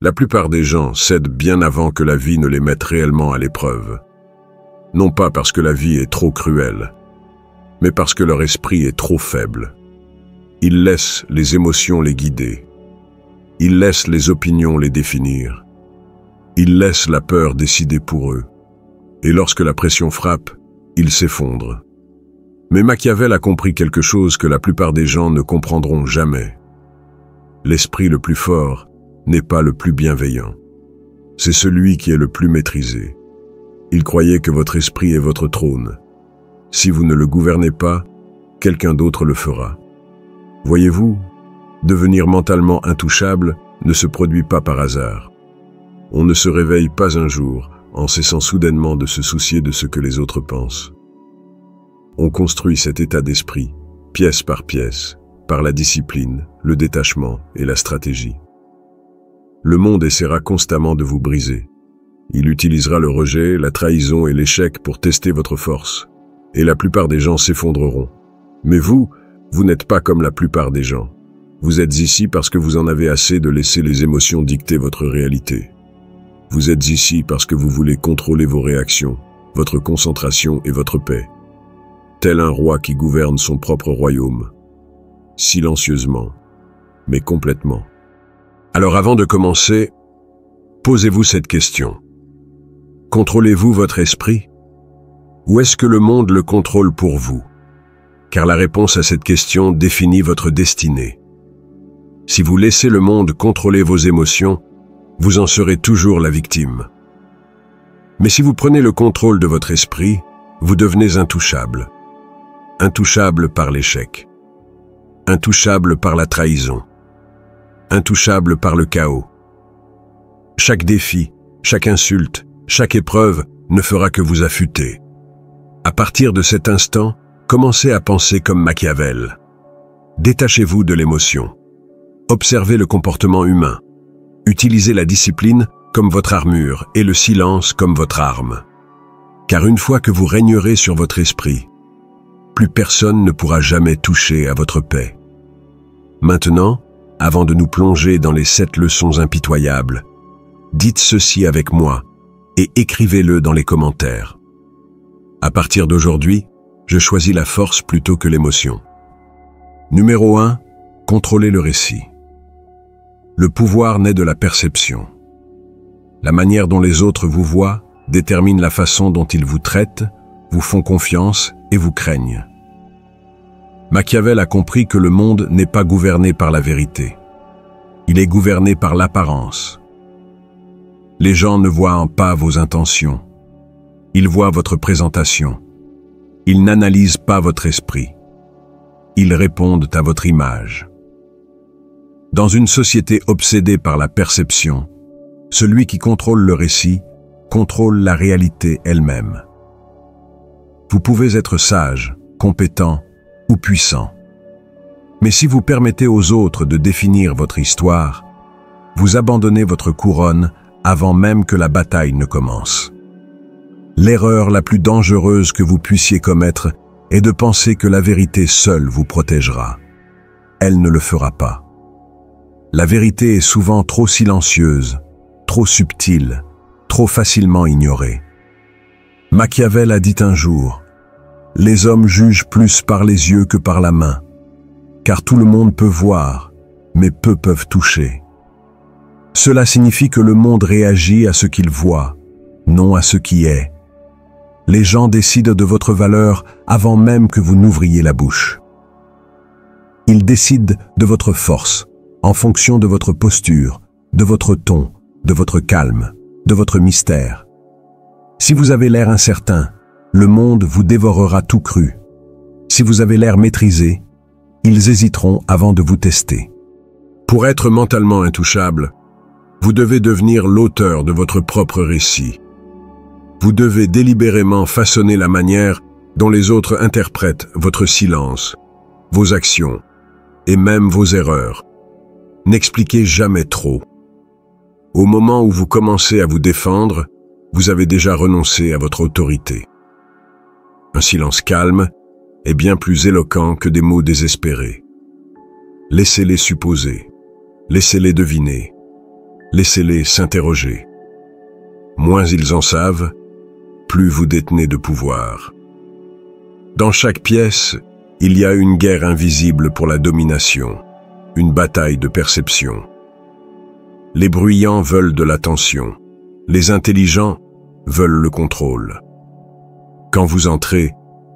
La plupart des gens cèdent bien avant que la vie ne les mette réellement à l'épreuve. Non pas parce que la vie est trop cruelle, mais parce que leur esprit est trop faible. Ils laissent les émotions les guider. Ils laissent les opinions les définir. Ils laissent la peur décider pour eux. Et lorsque la pression frappe, ils s'effondrent. Mais Machiavel a compris quelque chose que la plupart des gens ne comprendront jamais. L'esprit le plus fort n'est pas le plus bienveillant. C'est celui qui est le plus maîtrisé. Il croyait que votre esprit est votre trône. Si vous ne le gouvernez pas, quelqu'un d'autre le fera. Voyez-vous, devenir mentalement intouchable ne se produit pas par hasard. On ne se réveille pas un jour en cessant soudainement de se soucier de ce que les autres pensent. On construit cet état d'esprit, pièce par pièce, par la discipline, le détachement et la stratégie. Le monde essaiera constamment de vous briser. Il utilisera le rejet, la trahison et l'échec pour tester votre force. Et la plupart des gens s'effondreront. Mais vous n'êtes pas comme la plupart des gens. Vous êtes ici parce que vous en avez assez de laisser les émotions dicter votre réalité. Vous êtes ici parce que vous voulez contrôler vos réactions, votre concentration et votre paix. Tel un roi qui gouverne son propre royaume. Silencieusement, mais complètement. Alors avant de commencer, posez-vous cette question. Contrôlez-vous votre esprit? Ou est-ce que le monde le contrôle pour vous? Car la réponse à cette question définit votre destinée. Si vous laissez le monde contrôler vos émotions, vous en serez toujours la victime. Mais si vous prenez le contrôle de votre esprit, vous devenez intouchable. Intouchable par l'échec. Intouchable par la trahison. Intouchable par le chaos. Chaque défi, chaque insulte, chaque épreuve ne fera que vous affûter. À partir de cet instant, commencez à penser comme Machiavel. Détachez-vous de l'émotion. Observez le comportement humain. Utilisez la discipline comme votre armure et le silence comme votre arme. Car une fois que vous régnerez sur votre esprit, plus personne ne pourra jamais toucher à votre paix. Maintenant, avant de nous plonger dans les 7 leçons impitoyables, dites ceci avec moi et écrivez-le dans les commentaires. À partir d'aujourd'hui, je choisis la force plutôt que l'émotion. Numéro 1, contrôlez le récit. Le pouvoir naît de la perception. La manière dont les autres vous voient détermine la façon dont ils vous traitent, vous font confiance et vous craignent. Machiavel a compris que le monde n'est pas gouverné par la vérité. Il est gouverné par l'apparence. Les gens ne voient pas vos intentions. Ils voient votre présentation. Ils n'analysent pas votre esprit. Ils répondent à votre image. Dans une société obsédée par la perception, celui qui contrôle le récit contrôle la réalité elle-même. Vous pouvez être sage, compétent ou puissant. Mais si vous permettez aux autres de définir votre histoire, vous abandonnez votre couronne avant même que la bataille ne commence. L'erreur la plus dangereuse que vous puissiez commettre est de penser que la vérité seule vous protégera. Elle ne le fera pas. La vérité est souvent trop silencieuse, trop subtile, trop facilement ignorée. Machiavel a dit un jour, « Les hommes jugent plus par les yeux que par la main, car tout le monde peut voir, mais peu peuvent toucher. » Cela signifie que le monde réagit à ce qu'il voit, non à ce qui est. Les gens décident de votre valeur avant même que vous n'ouvriez la bouche. Ils décident de votre force, en fonction de votre posture, de votre ton, de votre calme, de votre mystère. Si vous avez l'air incertain, le monde vous dévorera tout cru. Si vous avez l'air maîtrisé, ils hésiteront avant de vous tester. Pour être mentalement intouchable, vous devez devenir l'auteur de votre propre récit. Vous devez délibérément façonner la manière dont les autres interprètent votre silence, vos actions et même vos erreurs. N'expliquez jamais trop. Au moment où vous commencez à vous défendre, vous avez déjà renoncé à votre autorité. Un silence calme est bien plus éloquent que des mots désespérés. Laissez-les supposer, laissez-les deviner, Laissez-les s'interroger. Moins ils en savent, plus vous détenez de pouvoir. Dans chaque pièce, il y a une guerre invisible pour la domination, une bataille de perception. Les bruyants veulent de l'attention, les intelligents veulent le contrôle. Quand vous entrez,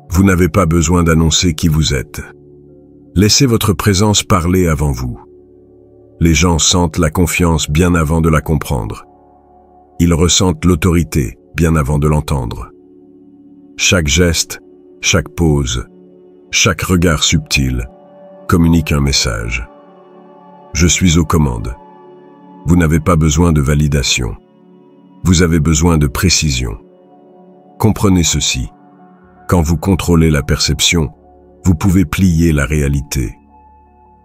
vous n'avez pas besoin d'annoncer qui vous êtes. Laissez votre présence parler avant vous. Les gens sentent la confiance bien avant de la comprendre. Ils ressentent l'autorité bien avant de l'entendre. Chaque geste, chaque pose, chaque regard subtil communique un message. Je suis aux commandes. Vous n'avez pas besoin de validation. Vous avez besoin de précision. Comprenez ceci. Quand vous contrôlez la perception, vous pouvez plier la réalité.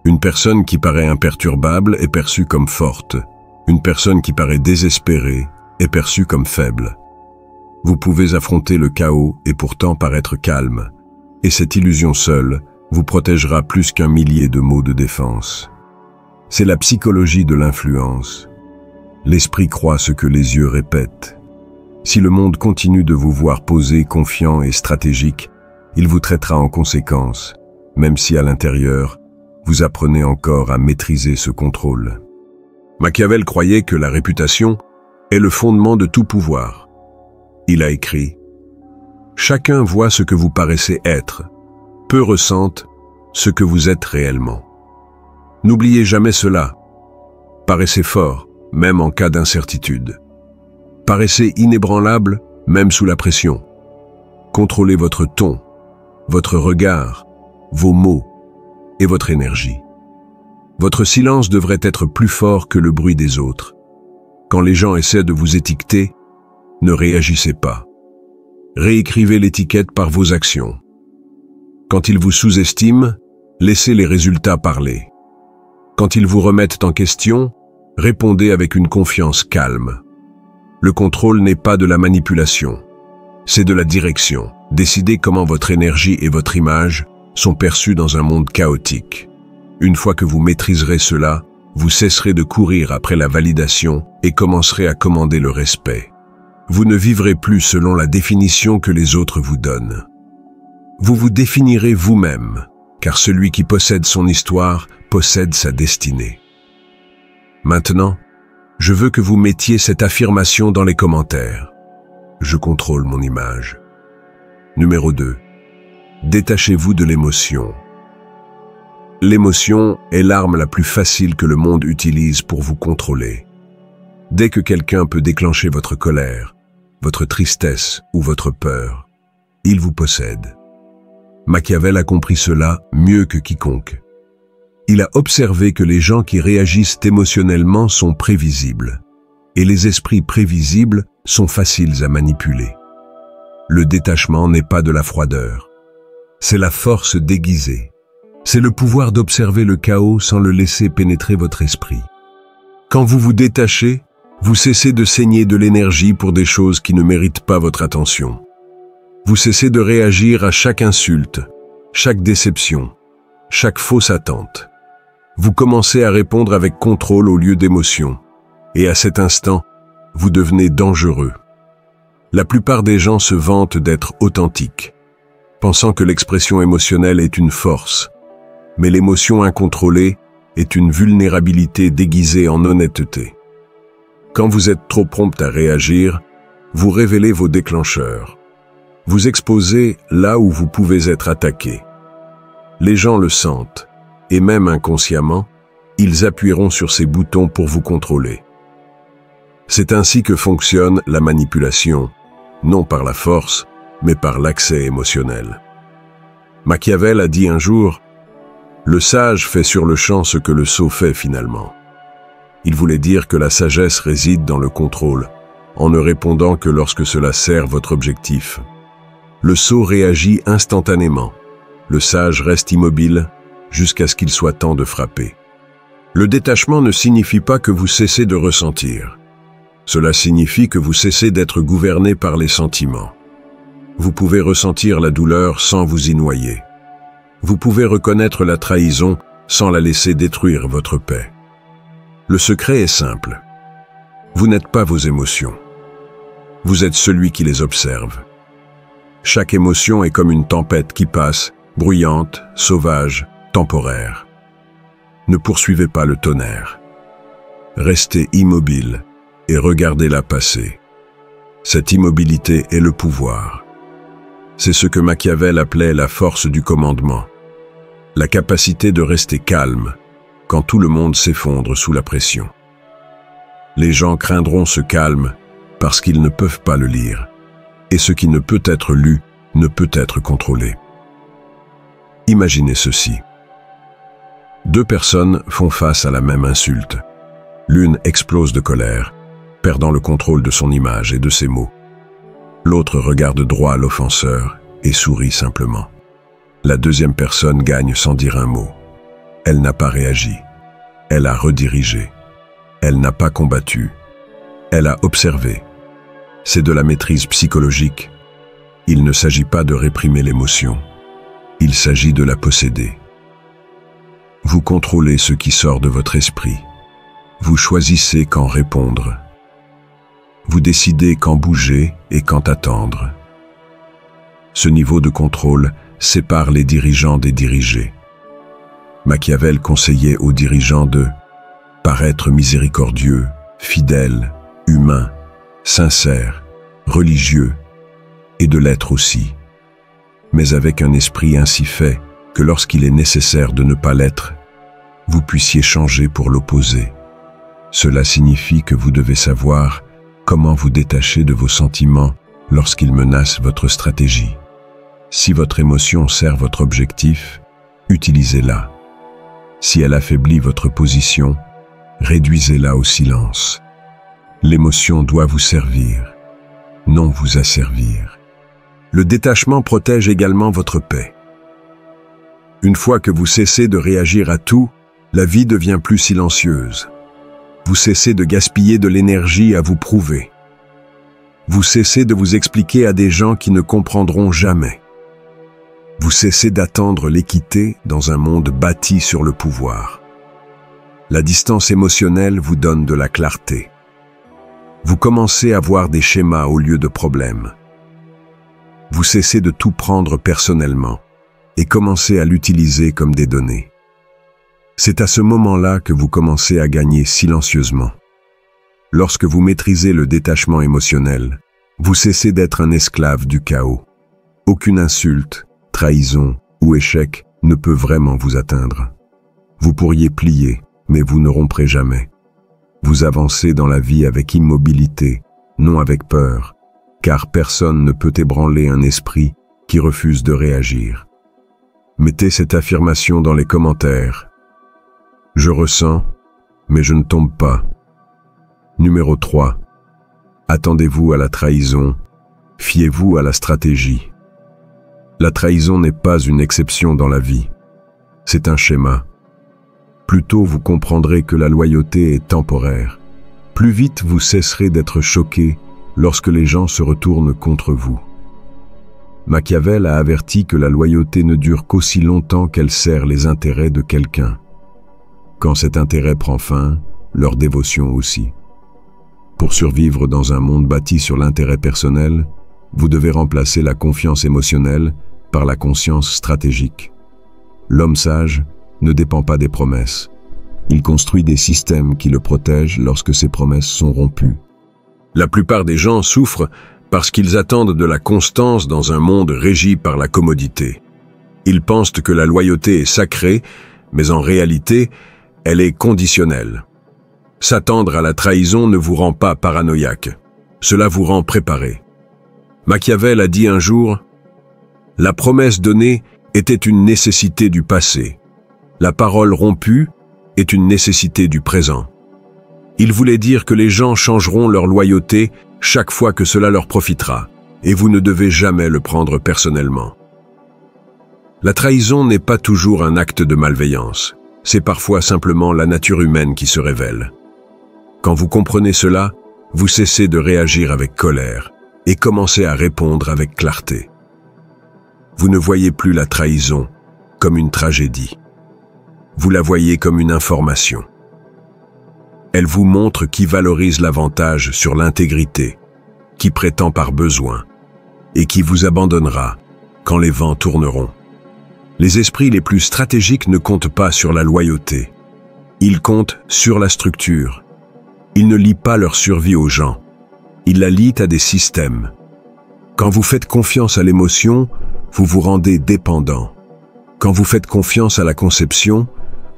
Une personne qui paraît imperturbable est perçue comme forte. Une personne qui paraît désespérée est perçue comme faible. Vous pouvez affronter le chaos et pourtant paraître calme. Et cette illusion seule vous protégera plus qu'un millier de mots de défense. C'est la psychologie de l'influence. L'esprit croit ce que les yeux répètent. Si le monde continue de vous voir posé, confiant et stratégique, il vous traitera en conséquence, même si à l'intérieur, vous apprenez encore à maîtriser ce contrôle. Machiavel croyait que la réputation est le fondement de tout pouvoir. Il a écrit « Chacun voit ce que vous paraissez être, peu ressentent ce que vous êtes réellement. N'oubliez jamais cela. Paraissez fort, même en cas d'incertitude. Paraissez inébranlable, même sous la pression. Contrôlez votre ton, votre regard, vos mots et votre énergie. Votre silence devrait être plus fort que le bruit des autres. Quand les gens essaient de vous étiqueter, ne réagissez pas. Réécrivez l'étiquette par vos actions. Quand ils vous sous-estiment, laissez les résultats parler. Quand ils vous remettent en question, répondez avec une confiance calme. Le contrôle n'est pas de la manipulation, c'est de la direction. Décidez comment votre énergie et votre image sont perçues dans un monde chaotique. Une fois que vous maîtriserez cela, vous cesserez de courir après la validation et commencerez à commander le respect. Vous ne vivrez plus selon la définition que les autres vous donnent. Vous vous définirez vous-même, car celui qui possède son histoire possède sa destinée. Maintenant, je veux que vous mettiez cette affirmation dans les commentaires. Je contrôle mon image. Numéro 2. Détachez-vous de l'émotion. L'émotion est l'arme la plus facile que le monde utilise pour vous contrôler. Dès que quelqu'un peut déclencher votre colère, votre tristesse ou votre peur, il vous possède. Machiavel a compris cela mieux que quiconque. Il a observé que les gens qui réagissent émotionnellement sont prévisibles, et les esprits prévisibles sont faciles à manipuler. Le détachement n'est pas de la froideur, c'est la force déguisée. C'est le pouvoir d'observer le chaos sans le laisser pénétrer votre esprit. Quand vous vous détachez, vous cessez de saigner de l'énergie pour des choses qui ne méritent pas votre attention. Vous cessez de réagir à chaque insulte, chaque déception, chaque fausse attente. Vous commencez à répondre avec contrôle au lieu d'émotion. Et à cet instant, vous devenez dangereux. La plupart des gens se vantent d'être authentiques, pensant que l'expression émotionnelle est une force. Mais l'émotion incontrôlée est une vulnérabilité déguisée en honnêteté. Quand vous êtes trop prompt à réagir, vous révélez vos déclencheurs. Vous exposez là où vous pouvez être attaqué. Les gens le sentent, et même inconsciemment, ils appuieront sur ces boutons pour vous contrôler. C'est ainsi que fonctionne la manipulation, non par la force, mais par l'accès émotionnel. Machiavel a dit un jour « Le sage fait sur le champ ce que le sot fait finalement ». Il voulait dire que la sagesse réside dans le contrôle, en ne répondant que lorsque cela sert votre objectif. Le sot réagit instantanément. Le sage reste immobile jusqu'à ce qu'il soit temps de frapper. Le détachement ne signifie pas que vous cessez de ressentir. Cela signifie que vous cessez d'être gouverné par les sentiments. Vous pouvez ressentir la douleur sans vous y noyer. Vous pouvez reconnaître la trahison sans la laisser détruire votre paix. Le secret est simple. Vous n'êtes pas vos émotions. Vous êtes celui qui les observe. Chaque émotion est comme une tempête qui passe, bruyante, sauvage, temporaire. Ne poursuivez pas le tonnerre. Restez immobile et regardez-la passer. Cette immobilité est le pouvoir. C'est ce que Machiavel appelait la force du commandement. La capacité de rester calme quand tout le monde s'effondre sous la pression. Les gens craindront ce calme parce qu'ils ne peuvent pas le lire. Et ce qui ne peut être lu ne peut être contrôlé. Imaginez ceci. Deux personnes font face à la même insulte. L'une explose de colère, perdant le contrôle de son image et de ses mots. L'autre regarde droit à l'offenseur et sourit simplement. La deuxième personne gagne sans dire un mot. Elle n'a pas réagi. Elle a redirigé. Elle n'a pas combattu. Elle a observé. C'est de la maîtrise psychologique. Il ne s'agit pas de réprimer l'émotion. Il s'agit de la posséder. Vous contrôlez ce qui sort de votre esprit. Vous choisissez quand répondre. Vous décidez quand bouger et quand attendre. Ce niveau de contrôle sépare les dirigeants des dirigés. Machiavel conseillait aux dirigeants de paraître miséricordieux, fidèle, humain, sincère, religieux, et de l'être aussi, mais avec un esprit ainsi fait que lorsqu'il est nécessaire de ne pas l'être, vous puissiez changer pour l'opposer. Cela signifie que vous devez savoir comment vous détacher de vos sentiments lorsqu'ils menacent votre stratégie. Si votre émotion sert votre objectif, utilisez-la. Si elle affaiblit votre position, réduisez-la au silence. L'émotion doit vous servir, non vous asservir. Le détachement protège également votre paix. Une fois que vous cessez de réagir à tout, la vie devient plus silencieuse. Vous cessez de gaspiller de l'énergie à vous prouver. Vous cessez de vous expliquer à des gens qui ne comprendront jamais. Vous cessez d'attendre l'équité dans un monde bâti sur le pouvoir. La distance émotionnelle vous donne de la clarté. Vous commencez à voir des schémas au lieu de problèmes. Vous cessez de tout prendre personnellement et commencez à l'utiliser comme des données. C'est à ce moment-là que vous commencez à gagner silencieusement. Lorsque vous maîtrisez le détachement émotionnel, vous cessez d'être un esclave du chaos. Aucune insulte, trahison ou échec ne peut vraiment vous atteindre. Vous pourriez plier, mais vous ne romprez jamais. Vous avancez dans la vie avec immobilité, non avec peur, car personne ne peut ébranler un esprit qui refuse de réagir. Mettez cette affirmation dans les commentaires. Je ressens, mais je ne tombe pas. Numéro 3. Attendez-vous à la trahison, fiez-vous à la stratégie. La trahison n'est pas une exception dans la vie, c'est un schéma. Plus tôt vous comprendrez que la loyauté est temporaire. Plus vite vous cesserez d'être choqué lorsque les gens se retournent contre vous. Machiavel a averti que la loyauté ne dure qu'aussi longtemps qu'elle sert les intérêts de quelqu'un. Quand cet intérêt prend fin, leur dévotion aussi. Pour survivre dans un monde bâti sur l'intérêt personnel, vous devez remplacer la confiance émotionnelle par la conscience stratégique. L'homme sage ne dépend pas des promesses. Il construit des systèmes qui le protègent lorsque ses promesses sont rompues. La plupart des gens souffrent parce qu'ils attendent de la constance dans un monde régi par la commodité. Ils pensent que la loyauté est sacrée, mais en réalité, elle est conditionnelle. S'attendre à la trahison ne vous rend pas paranoïaque. Cela vous rend préparé. Machiavel a dit un jour « La promesse donnée était une nécessité du passé. La parole rompue est une nécessité du présent. » Il voulait dire que les gens changeront leur loyauté chaque fois que cela leur profitera, et vous ne devez jamais le prendre personnellement. La trahison n'est pas toujours un acte de malveillance, c'est parfois simplement la nature humaine qui se révèle. Quand vous comprenez cela, vous cessez de réagir avec colère et commencez à répondre avec clarté. Vous ne voyez plus la trahison comme une tragédie. Vous la voyez comme une information. Elle vous montre qui valorise l'avantage sur l'intégrité, qui prétend par besoin, et qui vous abandonnera quand les vents tourneront. Les esprits les plus stratégiques ne comptent pas sur la loyauté. Ils comptent sur la structure. Ils ne lient pas leur survie aux gens. Ils la lient à des systèmes. Quand vous faites confiance à l'émotion, vous vous rendez dépendant. Quand vous faites confiance à la conception,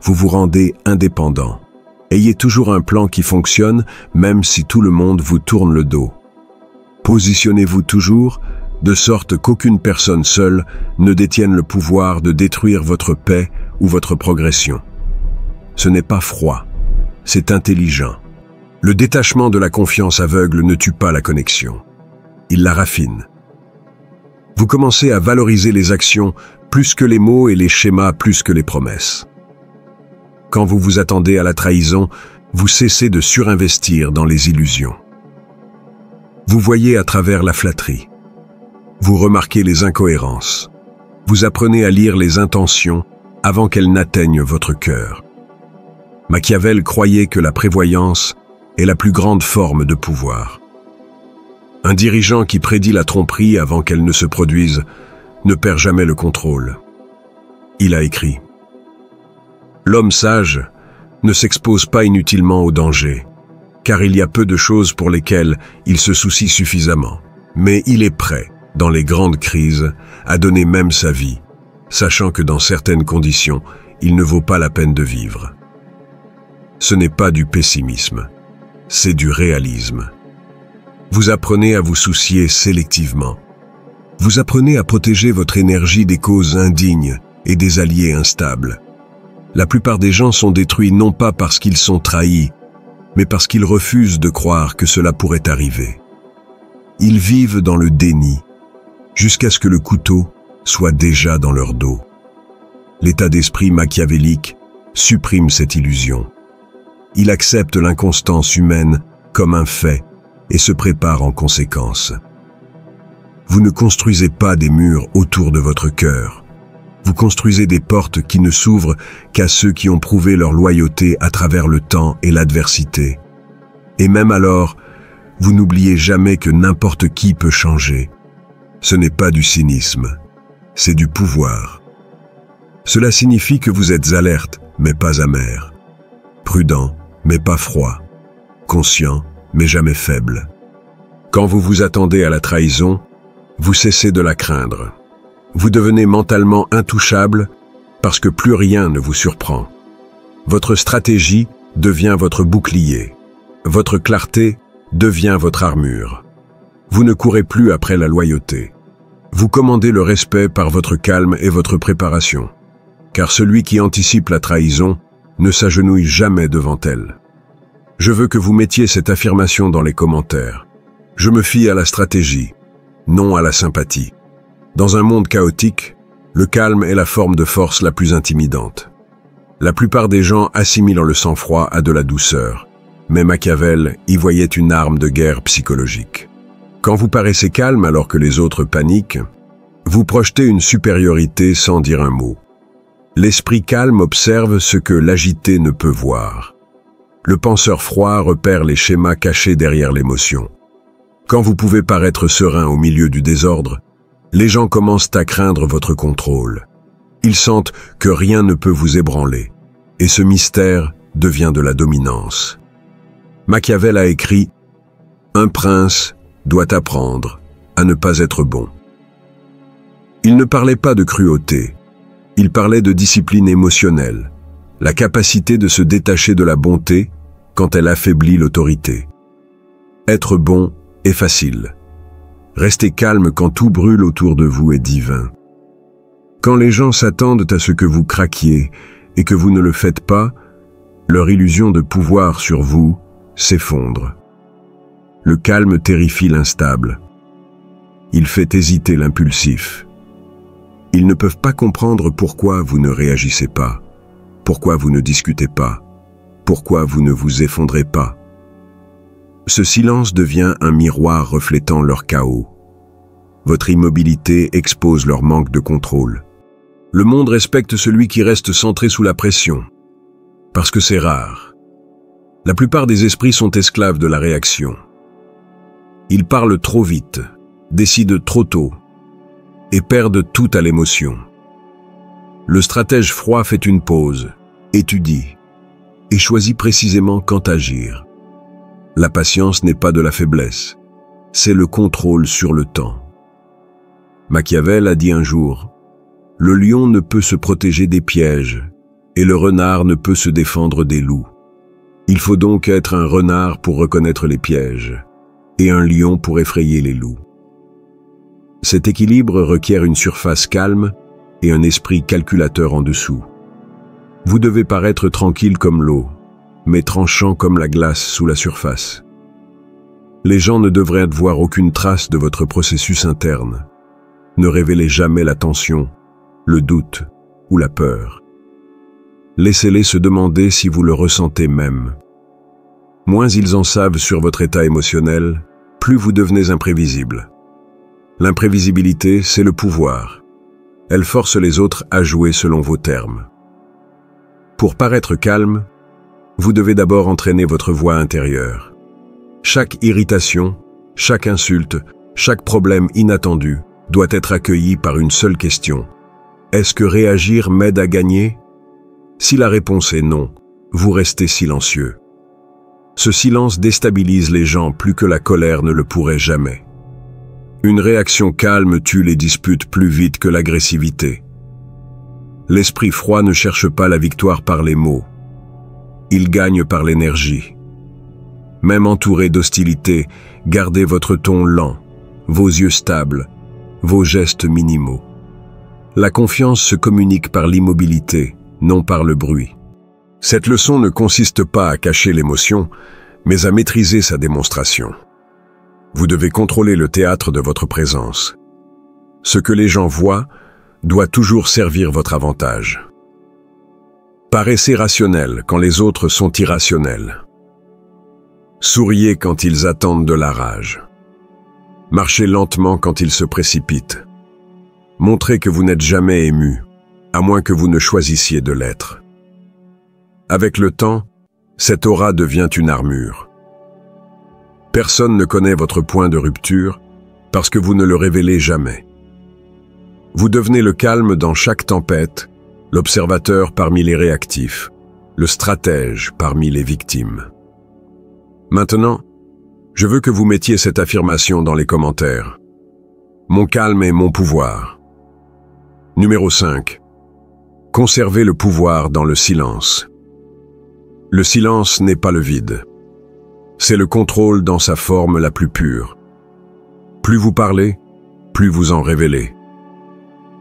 vous vous rendez indépendant. Ayez toujours un plan qui fonctionne, même si tout le monde vous tourne le dos. Positionnez-vous toujours, de sorte qu'aucune personne seule ne détienne le pouvoir de détruire votre paix ou votre progression. Ce n'est pas froid, c'est intelligent. Le détachement de la confiance aveugle ne tue pas la connexion. Il la raffine. Vous commencez à valoriser les actions plus que les mots et les schémas plus que les promesses. Quand vous vous attendez à la trahison, vous cessez de surinvestir dans les illusions. Vous voyez à travers la flatterie. Vous remarquez les incohérences. Vous apprenez à lire les intentions avant qu'elles n'atteignent votre cœur. Machiavel croyait que la prévoyance est la plus grande forme de pouvoir. Un dirigeant qui prédit la tromperie avant qu'elle ne se produise ne perd jamais le contrôle. Il a écrit : l'homme sage ne s'expose pas inutilement au danger, car il y a peu de choses pour lesquelles il se soucie suffisamment. Mais il est prêt, dans les grandes crises, à donner même sa vie, sachant que dans certaines conditions, il ne vaut pas la peine de vivre. Ce n'est pas du pessimisme, c'est du réalisme. Vous apprenez à vous soucier sélectivement. Vous apprenez à protéger votre énergie des causes indignes et des alliés instables. La plupart des gens sont détruits non pas parce qu'ils sont trahis, mais parce qu'ils refusent de croire que cela pourrait arriver. Ils vivent dans le déni, jusqu'à ce que le couteau soit déjà dans leur dos. L'état d'esprit machiavélique supprime cette illusion. Il accepte l'inconstance humaine comme un fait et se prépare en conséquence. Vous ne construisez pas des murs autour de votre cœur. Vous construisez des portes qui ne s'ouvrent qu'à ceux qui ont prouvé leur loyauté à travers le temps et l'adversité. Et même alors, vous n'oubliez jamais que n'importe qui peut changer. Ce n'est pas du cynisme, c'est du pouvoir. Cela signifie que vous êtes alerte, mais pas amer. Prudent, mais pas froid. Conscient, mais jamais faible. Quand vous vous attendez à la trahison, vous cessez de la craindre. Vous devenez mentalement intouchable parce que plus rien ne vous surprend. Votre stratégie devient votre bouclier. Votre clarté devient votre armure. Vous ne courez plus après la loyauté. Vous commandez le respect par votre calme et votre préparation. Car celui qui anticipe la trahison ne s'agenouille jamais devant elle. Je veux que vous mettiez cette affirmation dans les commentaires. Je me fie à la stratégie, non à la sympathie. Dans un monde chaotique, le calme est la forme de force la plus intimidante. La plupart des gens assimilent le sang-froid à de la douceur, mais Machiavel y voyait une arme de guerre psychologique. Quand vous paraissez calme alors que les autres paniquent, vous projetez une supériorité sans dire un mot. L'esprit calme observe ce que l'agité ne peut voir. Le penseur froid repère les schémas cachés derrière l'émotion. Quand vous pouvez paraître serein au milieu du désordre, les gens commencent à craindre votre contrôle. Ils sentent que rien ne peut vous ébranler, et ce mystère devient de la dominance. Machiavel a écrit « Un prince doit apprendre à ne pas être bon ». Il ne parlait pas de cruauté, il parlait de discipline émotionnelle, la capacité de se détacher de la bonté quand elle affaiblit l'autorité. Être bon est facile. Rester calme quand tout brûle autour de vous est divin. Quand les gens s'attendent à ce que vous craquiez et que vous ne le faites pas, leur illusion de pouvoir sur vous s'effondre. Le calme terrifie l'instable. Il fait hésiter l'impulsif. Ils ne peuvent pas comprendre pourquoi vous ne réagissez pas, pourquoi vous ne discutez pas, pourquoi vous ne vous effondrez pas. Ce silence devient un miroir reflétant leur chaos. Votre immobilité expose leur manque de contrôle. Le monde respecte celui qui reste centré sous la pression, parce que c'est rare. La plupart des esprits sont esclaves de la réaction. Ils parlent trop vite, décident trop tôt et perdent tout à l'émotion. Le stratège froid fait une pause, étudie et choisit précisément quand agir. La patience n'est pas de la faiblesse, c'est le contrôle sur le temps. Machiavel a dit un jour, « Le lion ne peut se protéger des pièges et le renard ne peut se défendre des loups. Il faut donc être un renard pour reconnaître les pièges et un lion pour effrayer les loups. » Cet équilibre requiert une surface calme et un esprit calculateur en dessous. Vous devez paraître tranquille comme l'eau, mais tranchant comme la glace sous la surface. Les gens ne devraient voir aucune trace de votre processus interne. Ne révélez jamais la tension, le doute ou la peur. Laissez-les se demander si vous le ressentez même. Moins ils en savent sur votre état émotionnel, plus vous devenez imprévisible. L'imprévisibilité, c'est le pouvoir. Elle force les autres à jouer selon vos termes. Pour paraître calme, vous devez d'abord entraîner votre voix intérieure. Chaque irritation, chaque insulte, chaque problème inattendu doit être accueilli par une seule question. Est-ce que réagir m'aide à gagner? Si la réponse est non, vous restez silencieux. Ce silence déstabilise les gens plus que la colère ne le pourrait jamais. Une réaction calme tue les disputes plus vite que l'agressivité. L'esprit froid ne cherche pas la victoire par les mots. Il gagne par l'énergie. Même entouré d'hostilité, gardez votre ton lent, vos yeux stables, vos gestes minimaux. La confiance se communique par l'immobilité, non par le bruit. Cette leçon ne consiste pas à cacher l'émotion, mais à maîtriser sa démonstration. Vous devez contrôler le théâtre de votre présence. Ce que les gens voient doit toujours servir votre avantage. Paraissez rationnel quand les autres sont irrationnels. Souriez quand ils attendent de la rage. Marchez lentement quand ils se précipitent. Montrez que vous n'êtes jamais ému, à moins que vous ne choisissiez de l'être. Avec le temps, cette aura devient une armure. Personne ne connaît votre point de rupture parce que vous ne le révélez jamais. Vous devenez le calme dans chaque tempête, l'observateur parmi les réactifs, le stratège parmi les victimes. Maintenant, je veux que vous mettiez cette affirmation dans les commentaires. Mon calme est mon pouvoir. Numéro 5. Conservez le pouvoir dans le silence. Le silence n'est pas le vide. C'est le contrôle dans sa forme la plus pure. Plus vous parlez, plus vous en révélez.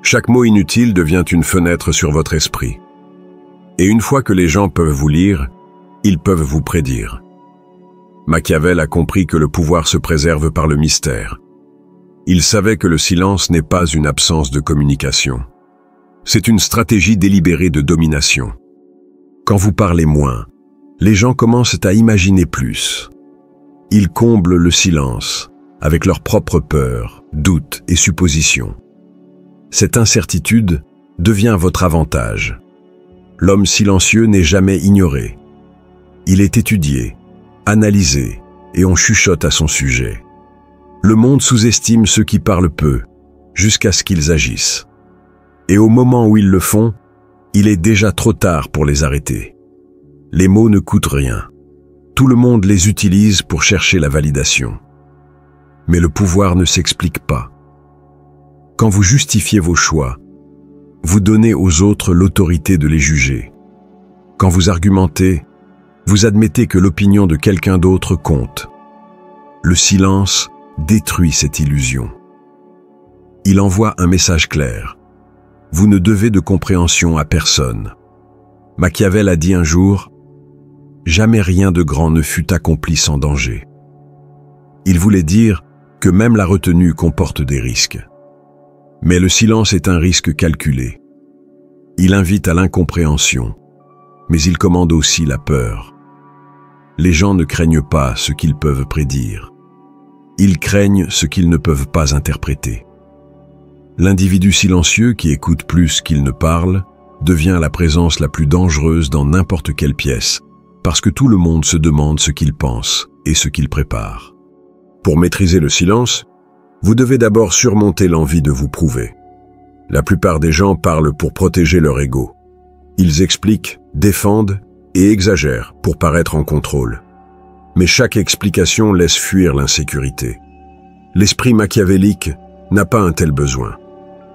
Chaque mot inutile devient une fenêtre sur votre esprit. Et une fois que les gens peuvent vous lire, ils peuvent vous prédire. Machiavel a compris que le pouvoir se préserve par le mystère. Il savait que le silence n'est pas une absence de communication. C'est une stratégie délibérée de domination. Quand vous parlez moins, les gens commencent à imaginer plus. Ils comblent le silence avec leurs propres peurs, doutes et suppositions. Cette incertitude devient votre avantage. L'homme silencieux n'est jamais ignoré. Il est étudié, analysé et on chuchote à son sujet. Le monde sous-estime ceux qui parlent peu, jusqu'à ce qu'ils agissent. Et au moment où ils le font, il est déjà trop tard pour les arrêter. Les mots ne coûtent rien. Tout le monde les utilise pour chercher la validation. Mais le pouvoir ne s'explique pas. Quand vous justifiez vos choix, vous donnez aux autres l'autorité de les juger. Quand vous argumentez, vous admettez que l'opinion de quelqu'un d'autre compte. Le silence détruit cette illusion. Il envoie un message clair. Vous ne devez de compréhension à personne. Machiavel a dit un jour, « Jamais rien de grand ne fut accompli sans danger. » Il voulait dire que même la retenue comporte des risques. Mais le silence est un risque calculé. Il invite à l'incompréhension, mais il commande aussi la peur. Les gens ne craignent pas ce qu'ils peuvent prédire. Ils craignent ce qu'ils ne peuvent pas interpréter. L'individu silencieux qui écoute plus qu'il ne parle devient la présence la plus dangereuse dans n'importe quelle pièce, parce que tout le monde se demande ce qu'il pense et ce qu'il prépare. Pour maîtriser le silence, vous devez d'abord surmonter l'envie de vous prouver. La plupart des gens parlent pour protéger leur ego. Ils expliquent, défendent et exagèrent pour paraître en contrôle. Mais chaque explication laisse fuir l'insécurité. L'esprit machiavélique n'a pas un tel besoin.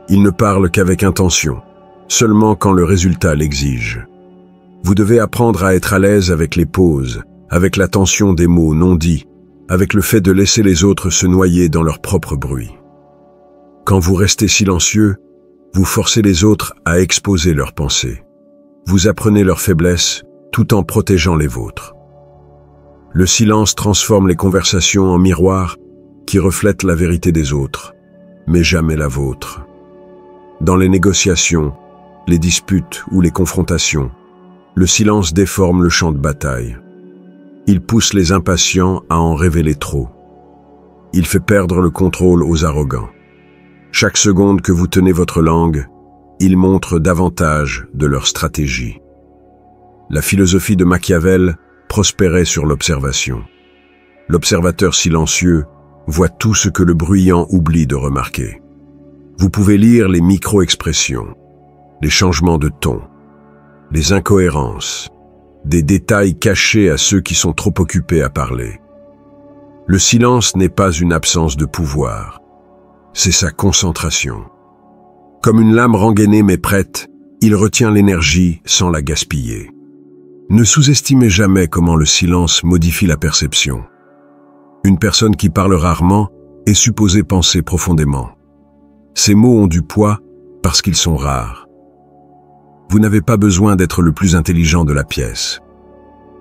Il ne parle qu'avec intention, seulement quand le résultat l'exige. Vous devez apprendre à être à l'aise avec les pauses, avec la tension des mots non dits, avec le fait de laisser les autres se noyer dans leur propre bruit. Quand vous restez silencieux, vous forcez les autres à exposer leurs pensées. Vous apprenez leurs faiblesses tout en protégeant les vôtres. Le silence transforme les conversations en miroirs qui reflètent la vérité des autres, mais jamais la vôtre. Dans les négociations, les disputes ou les confrontations, le silence déforme le champ de bataille. Il pousse les impatients à en révéler trop. Il fait perdre le contrôle aux arrogants. Chaque seconde que vous tenez votre langue, il montre davantage de leur stratégie. La philosophie de Machiavel prospérait sur l'observation. L'observateur silencieux voit tout ce que le bruyant oublie de remarquer. Vous pouvez lire les micro-expressions, les changements de ton, les incohérences, des détails cachés à ceux qui sont trop occupés à parler. Le silence n'est pas une absence de pouvoir, c'est sa concentration. Comme une lame rengainée mais prête, il retient l'énergie sans la gaspiller. Ne sous-estimez jamais comment le silence modifie la perception. Une personne qui parle rarement est supposée penser profondément. Ces mots ont du poids parce qu'ils sont rares. Vous n'avez pas besoin d'être le plus intelligent de la pièce.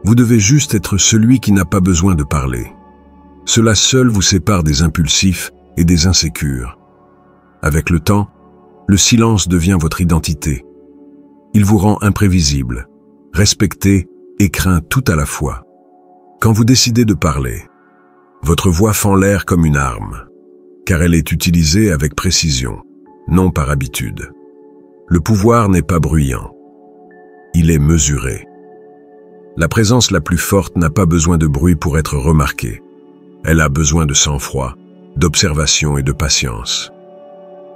Vous devez juste être celui qui n'a pas besoin de parler. Cela seul vous sépare des impulsifs et des insécures. Avec le temps, le silence devient votre identité. Il vous rend imprévisible, respecté et craint tout à la fois. Quand vous décidez de parler, votre voix fend l'air comme une arme, car elle est utilisée avec précision, non par habitude. Le pouvoir n'est pas bruyant, il est mesuré. La présence la plus forte n'a pas besoin de bruit pour être remarquée. Elle a besoin de sang-froid, d'observation et de patience.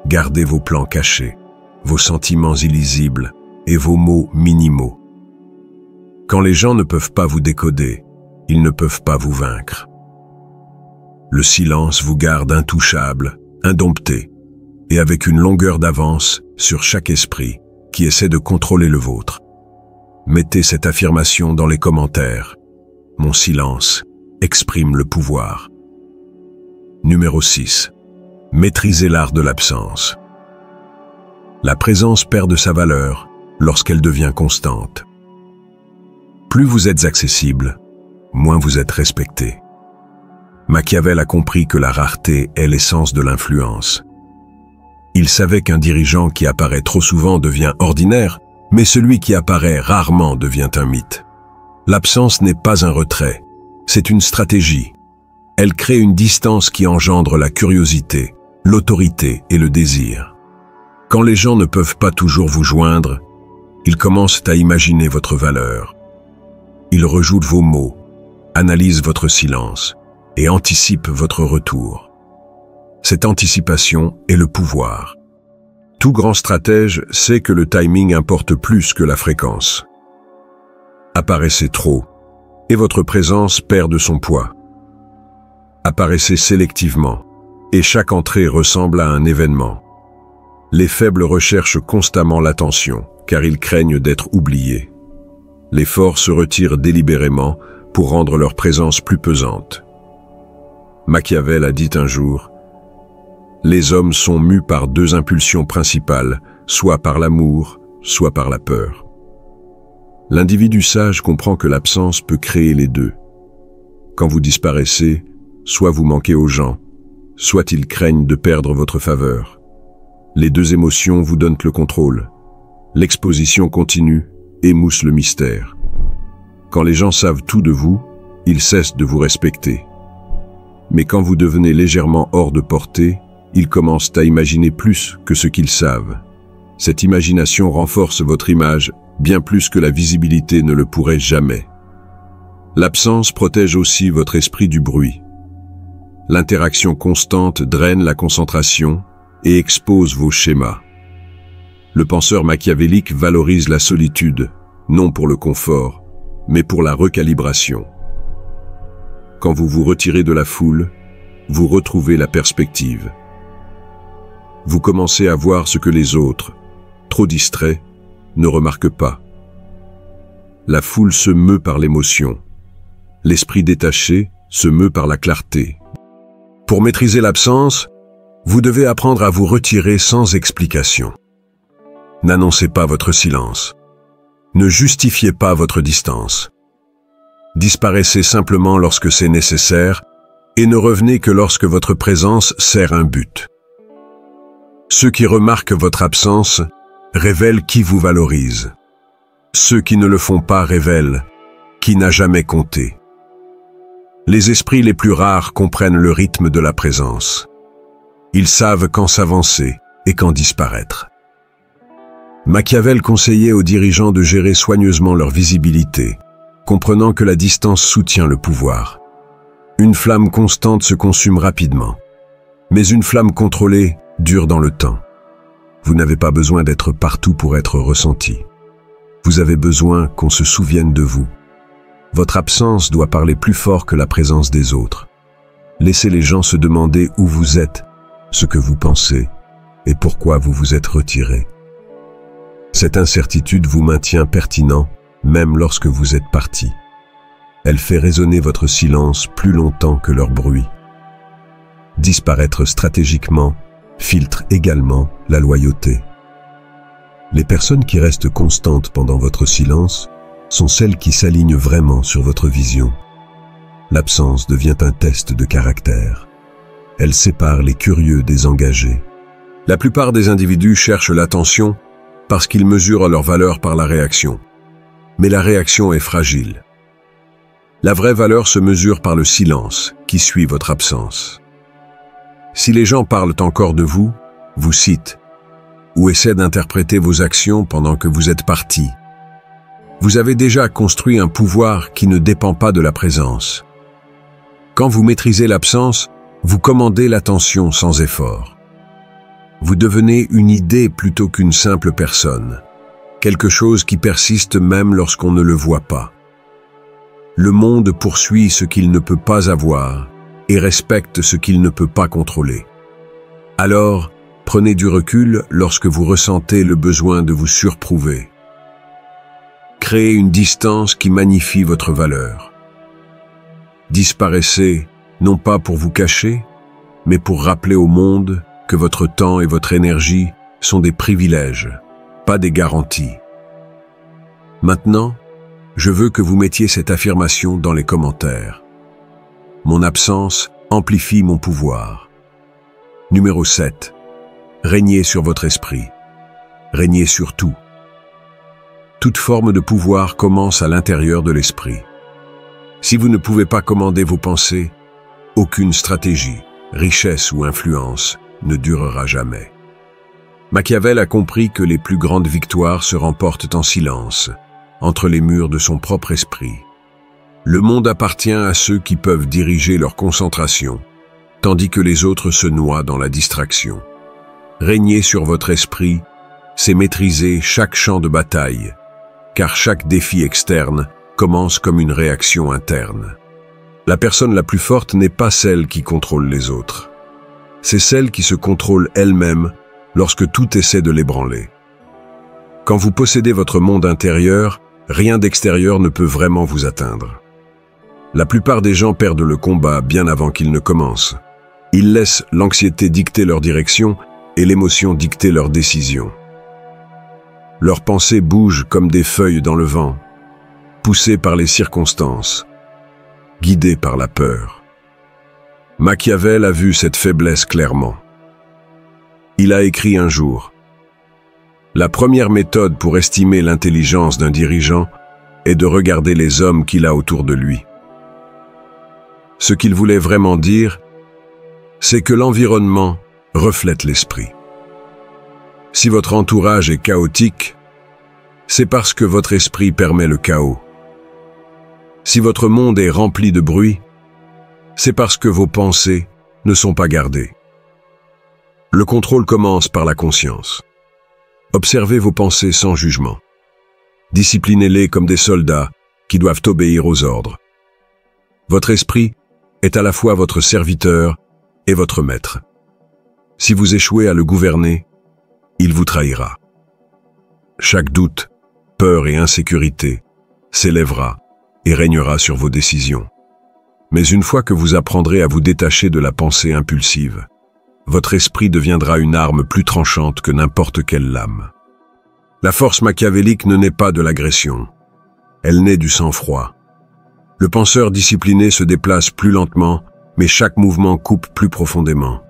Gardez vos plans cachés, vos sentiments illisibles et vos mots minimaux. Quand les gens ne peuvent pas vous décoder, ils ne peuvent pas vous vaincre. Le silence vous garde intouchable, indompté, et avec une longueur d'avance sur chaque esprit qui essaie de contrôler le vôtre. Mettez cette affirmation dans les commentaires. Mon silence exprime le pouvoir. Numéro 6. Maîtrisez l'art de l'absence. La présence perd de sa valeur lorsqu'elle devient constante. Plus vous êtes accessible, moins vous êtes respecté. Machiavel a compris que la rareté est l'essence de l'influence. Il savait qu'un dirigeant qui apparaît trop souvent devient ordinaire, mais celui qui apparaît rarement devient un mythe. L'absence n'est pas un retrait, c'est une stratégie. Elle crée une distance qui engendre la curiosité, l'autorité et le désir. Quand les gens ne peuvent pas toujours vous joindre, ils commencent à imaginer votre valeur. Ils rejouent vos mots, analysent votre silence et anticipent votre retour. Cette anticipation est le pouvoir. Tout grand stratège sait que le timing importe plus que la fréquence. Apparaissez trop, et votre présence perd de son poids. Apparaissez sélectivement, et chaque entrée ressemble à un événement. Les faibles recherchent constamment l'attention, car ils craignent d'être oubliés. Les forts se retirent délibérément pour rendre leur présence plus pesante. Machiavel a dit un jour: « Les hommes sont mus par deux impulsions principales, soit par l'amour, soit par la peur. » L'individu sage comprend que l'absence peut créer les deux. Quand vous disparaissez, soit vous manquez aux gens, soit ils craignent de perdre votre faveur. Les deux émotions vous donnent le contrôle. L'exposition continue émousse le mystère. Quand les gens savent tout de vous, ils cessent de vous respecter. Mais quand vous devenez légèrement hors de portée, ils commencent à imaginer plus que ce qu'ils savent. Cette imagination renforce votre image bien plus que la visibilité ne le pourrait jamais. L'absence protège aussi votre esprit du bruit. L'interaction constante draine la concentration et expose vos schémas. Le penseur machiavélique valorise la solitude, non pour le confort, mais pour la recalibration. Quand vous vous retirez de la foule, vous retrouvez la perspective. Vous commencez à voir ce que les autres, trop distraits, ne remarquent pas. La foule se meut par l'émotion. L'esprit détaché se meut par la clarté. Pour maîtriser l'absence, vous devez apprendre à vous retirer sans explication. N'annoncez pas votre silence. Ne justifiez pas votre distance. Disparaissez simplement lorsque c'est nécessaire et ne revenez que lorsque votre présence sert un but. Ceux qui remarquent votre absence révèlent qui vous valorise. Ceux qui ne le font pas révèlent qui n'a jamais compté. Les esprits les plus rares comprennent le rythme de la présence. Ils savent quand s'avancer et quand disparaître. Machiavel conseillait aux dirigeants de gérer soigneusement leur visibilité, comprenant que la distance soutient le pouvoir. Une flamme constante se consume rapidement, mais une flamme contrôlée dure dans le temps. Vous n'avez pas besoin d'être partout pour être ressenti. Vous avez besoin qu'on se souvienne de vous. Votre absence doit parler plus fort que la présence des autres. Laissez les gens se demander où vous êtes, ce que vous pensez et pourquoi vous vous êtes retiré. Cette incertitude vous maintient pertinent même lorsque vous êtes parti. Elle fait résonner votre silence plus longtemps que leur bruit. Disparaître stratégiquement filtre également la loyauté. Les personnes qui restent constantes pendant votre silence sont celles qui s'alignent vraiment sur votre vision. L'absence devient un test de caractère. Elle sépare les curieux des engagés. La plupart des individus cherchent l'attention parce qu'ils mesurent leur valeur par la réaction. Mais la réaction est fragile. La vraie valeur se mesure par le silence qui suit votre absence. Si les gens parlent encore de vous, vous citent, ou essaient d'interpréter vos actions pendant que vous êtes parti, vous avez déjà construit un pouvoir qui ne dépend pas de la présence. Quand vous maîtrisez l'absence, vous commandez l'attention sans effort. Vous devenez une idée plutôt qu'une simple personne, quelque chose qui persiste même lorsqu'on ne le voit pas. Le monde poursuit ce qu'il ne peut pas avoir et respecte ce qu'il ne peut pas contrôler. Alors, prenez du recul lorsque vous ressentez le besoin de vous surprouver. Créez une distance qui magnifie votre valeur. Disparaissez, non pas pour vous cacher, mais pour rappeler au monde que votre temps et votre énergie sont des privilèges, pas des garanties. Maintenant, je veux que vous mettiez cette affirmation dans les commentaires. Mon absence amplifie mon pouvoir. Numéro 7. Régnez sur votre esprit. Régnez sur tout. Toute forme de pouvoir commence à l'intérieur de l'esprit. Si vous ne pouvez pas commander vos pensées, aucune stratégie, richesse ou influence ne durera jamais. Machiavel a compris que les plus grandes victoires se remportent en silence, entre les murs de son propre esprit. Le monde appartient à ceux qui peuvent diriger leur concentration, tandis que les autres se noient dans la distraction. Régner sur votre esprit, c'est maîtriser chaque champ de bataille, car chaque défi externe commence comme une réaction interne. La personne la plus forte n'est pas celle qui contrôle les autres. C'est celle qui se contrôle elle-même lorsque tout essaie de l'ébranler. Quand vous possédez votre monde intérieur, rien d'extérieur ne peut vraiment vous atteindre. La plupart des gens perdent le combat bien avant qu'il ne commence. Ils laissent l'anxiété dicter leur direction et l'émotion dicter leurs décisions. Leurs pensées bougent comme des feuilles dans le vent, poussées par les circonstances, guidées par la peur. Machiavel a vu cette faiblesse clairement. Il a écrit un jour: « La première méthode pour estimer l'intelligence d'un dirigeant est de regarder les hommes qu'il a autour de lui. » Ce qu'il voulait vraiment dire, c'est que l'environnement reflète l'esprit. Si votre entourage est chaotique, c'est parce que votre esprit permet le chaos. Si votre monde est rempli de bruit, c'est parce que vos pensées ne sont pas gardées. Le contrôle commence par la conscience. Observez vos pensées sans jugement. Disciplinez-les comme des soldats qui doivent obéir aux ordres. Votre esprit est à la fois votre serviteur et votre maître. Si vous échouez à le gouverner, il vous trahira. Chaque doute, peur et insécurité s'élèvera et régnera sur vos décisions. Mais une fois que vous apprendrez à vous détacher de la pensée impulsive, votre esprit deviendra une arme plus tranchante que n'importe quelle lame. La force machiavélique ne naît pas de l'agression, elle naît du sang-froid. Le penseur discipliné se déplace plus lentement, mais chaque mouvement coupe plus profondément.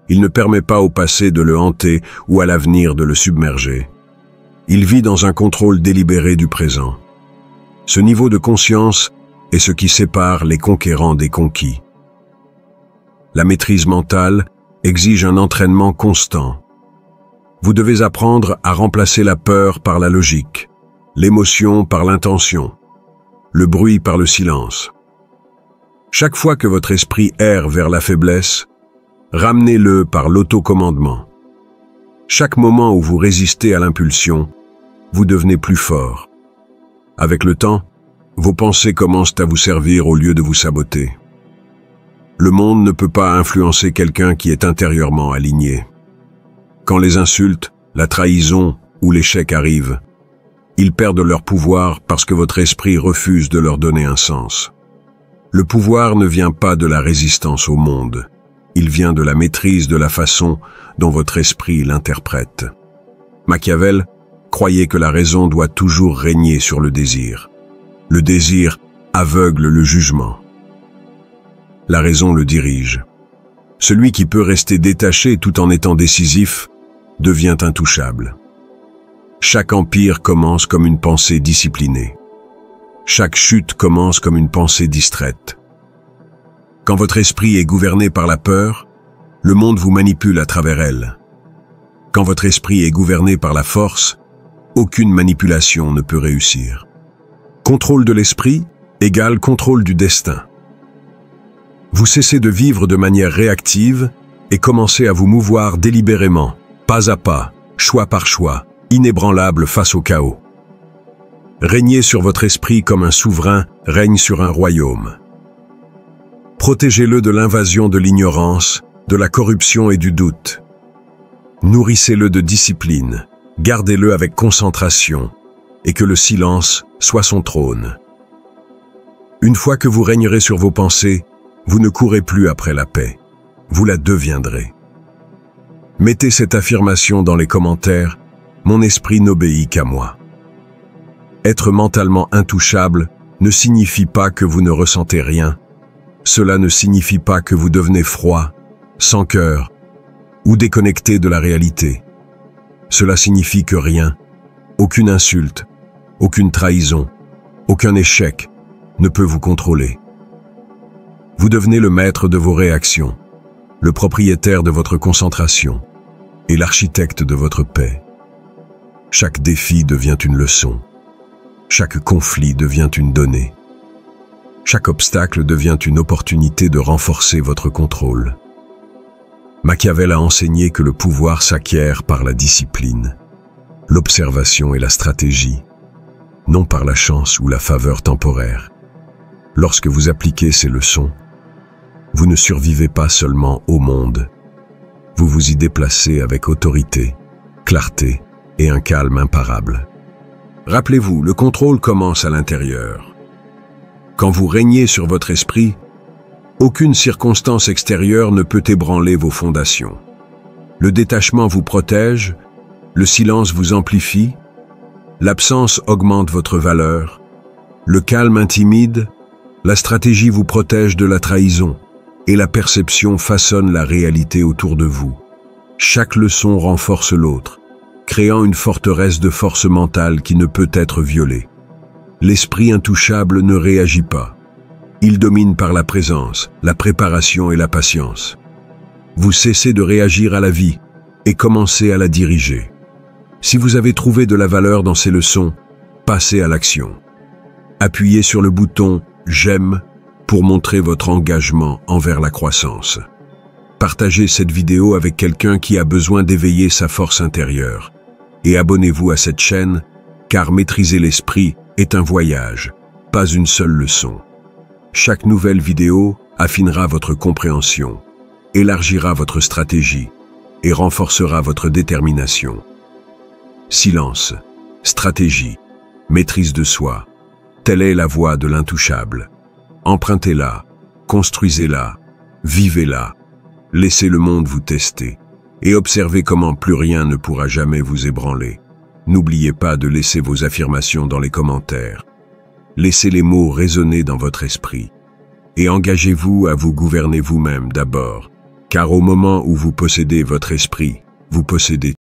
Il ne permet pas au passé de le hanter ou à l'avenir de le submerger. Il vit dans un contrôle délibéré du présent. Ce niveau de conscience est ce qui sépare les conquérants des conquis. La maîtrise mentale exige un entraînement constant. Vous devez apprendre à remplacer la peur par la logique, l'émotion par l'intention, le bruit par le silence. Chaque fois que votre esprit erre vers la faiblesse, ramenez-le par l'autocommandement. Chaque moment où vous résistez à l'impulsion, vous devenez plus fort. Avec le temps, vos pensées commencent à vous servir au lieu de vous saboter. Le monde ne peut pas influencer quelqu'un qui est intérieurement aligné. Quand les insultes, la trahison ou l'échec arrivent, ils perdent leur pouvoir parce que votre esprit refuse de leur donner un sens. Le pouvoir ne vient pas de la résistance au monde, il vient de la maîtrise de la façon dont votre esprit l'interprète. Machiavel croyait que la raison doit toujours régner sur le désir. Le désir aveugle le jugement. La raison le dirige. Celui qui peut rester détaché tout en étant décisif devient intouchable. Chaque empire commence comme une pensée disciplinée. Chaque chute commence comme une pensée distraite. Quand votre esprit est gouverné par la peur, le monde vous manipule à travers elle. Quand votre esprit est gouverné par la force, aucune manipulation ne peut réussir. Contrôle de l'esprit égale contrôle du destin. Vous cessez de vivre de manière réactive et commencez à vous mouvoir délibérément, pas à pas, choix par choix, inébranlable face au chaos. Régnez sur votre esprit comme un souverain règne sur un royaume. Protégez-le de l'invasion de l'ignorance, de la corruption et du doute. Nourrissez-le de discipline, gardez-le avec concentration, et que le silence soit son trône. Une fois que vous régnerez sur vos pensées, vous ne courez plus après la paix, vous la deviendrez. Mettez cette affirmation dans les commentaires, mon esprit n'obéit qu'à moi. Être mentalement intouchable ne signifie pas que vous ne ressentez rien, cela ne signifie pas que vous devenez froid, sans cœur, ou déconnecté de la réalité. Cela signifie que rien, aucune insulte, aucune trahison, aucun échec ne peut vous contrôler. Vous devenez le maître de vos réactions, le propriétaire de votre concentration et l'architecte de votre paix. Chaque défi devient une leçon. Chaque conflit devient une donnée. Chaque obstacle devient une opportunité de renforcer votre contrôle. Machiavel a enseigné que le pouvoir s'acquiert par la discipline, l'observation et la stratégie, non par la chance ou la faveur temporaire. Lorsque vous appliquez ces leçons, vous ne survivez pas seulement au monde, vous vous y déplacez avec autorité, clarté et un calme imparable. Rappelez-vous, le contrôle commence à l'intérieur. Quand vous régnez sur votre esprit, aucune circonstance extérieure ne peut ébranler vos fondations. Le détachement vous protège, le silence vous amplifie, l'absence augmente votre valeur, le calme intimide, la stratégie vous protège de la trahison, et la perception façonne la réalité autour de vous. Chaque leçon renforce l'autre, créant une forteresse de force mentale qui ne peut être violée. L'esprit intouchable ne réagit pas. Il domine par la présence, la préparation et la patience. Vous cessez de réagir à la vie et commencez à la diriger. Si vous avez trouvé de la valeur dans ces leçons, passez à l'action. Appuyez sur le bouton « J'aime » pour montrer votre engagement envers la croissance. Partagez cette vidéo avec quelqu'un qui a besoin d'éveiller sa force intérieure. Et abonnez-vous à cette chaîne, car maîtriser l'esprit est un voyage, pas une seule leçon. Chaque nouvelle vidéo affinera votre compréhension, élargira votre stratégie et renforcera votre détermination. Silence, stratégie, maîtrise de soi, telle est la voie de l'intouchable. Empruntez-la, construisez-la, vivez-la, laissez le monde vous tester et observez comment plus rien ne pourra jamais vous ébranler. N'oubliez pas de laisser vos affirmations dans les commentaires. Laissez les mots résonner dans votre esprit et engagez-vous à vous gouverner vous-même d'abord, car au moment où vous possédez votre esprit, vous possédez